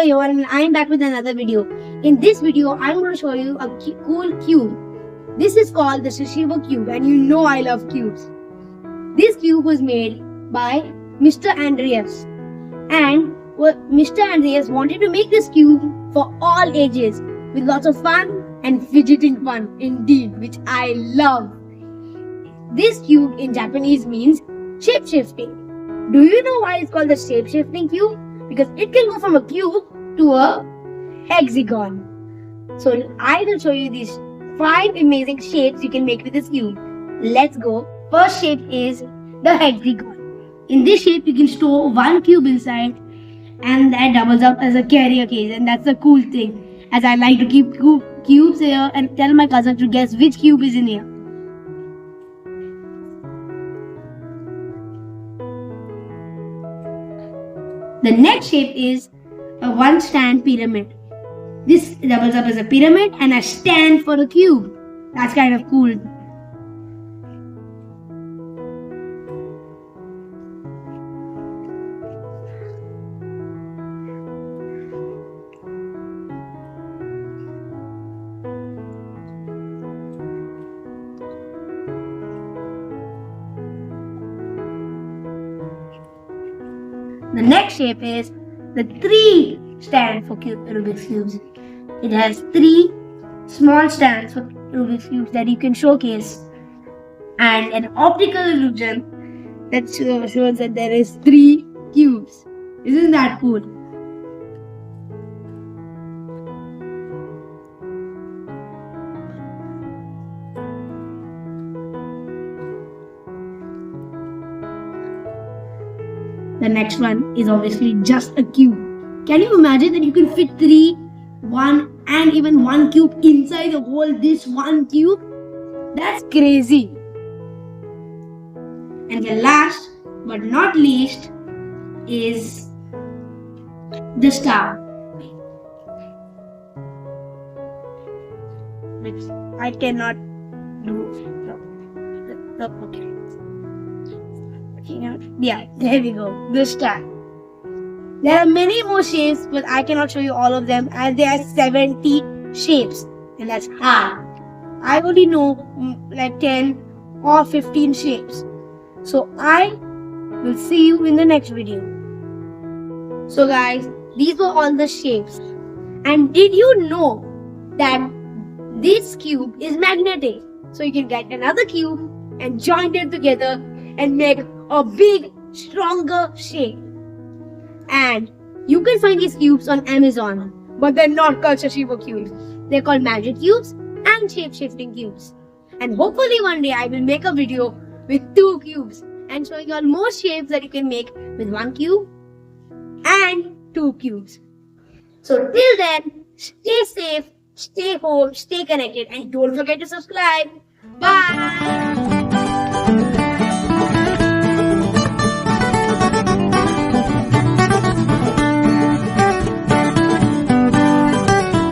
here and I'm back with another video. In this video, I'm going to show you a cool cube. This is called the Shashibo Cube and you know I love cubes. This cube was made by Mr. Andreas. And Mr. Andreas wanted to make this cube for all ages with lots of fun and fidgeting fun indeed, which I love. This cube in Japanese means shape-shifting. Do you know why it's called the shape-shifting cube? Because it can go from a cube to a hexagon. So I will show you these 5 amazing shapes you can make with this cube. Let's go. First shape is the hexagon. In this shape you can store 1 cube inside and that doubles up as a carrier case, and that's a cool thing, as I like to keep cubes here and tell my cousin to guess which cube is in here. The next shape is a 1-stand pyramid. This doubles up as a pyramid and a stand for a cube. That's kind of cool. The next shape is the 3-stand for Rubik's Cubes. It has 3 small stands for Rubik's Cubes that you can showcase, and an optical illusion that shows that there is 3 cubes. Isn't that cool? The next one is obviously just a cube. Can you imagine that you can fit 3, 1 and even 1 cube inside the whole this 1 cube? That's crazy. And the last but not least is the star, which I cannot do. Okay. Yeah, there we go. The star. There are many more shapes, but I cannot show you all of them as there are 70 shapes, and that's hard. I only know like 10 or 15 shapes. So I will see you in the next video. So guys, these were all the shapes. And did you know that this cube is magnetic? So you can get another cube and join them together and make a big, stronger shape. And you can find these cubes on Amazon, but they're not called Shashibo Cubes. They're called magic cubes and shape-shifting cubes. And hopefully one day I will make a video with 2 cubes and showing you all more shapes that you can make with 1 cube and 2 cubes. So till then, stay safe, stay home, stay connected, and don't forget to subscribe. Bye!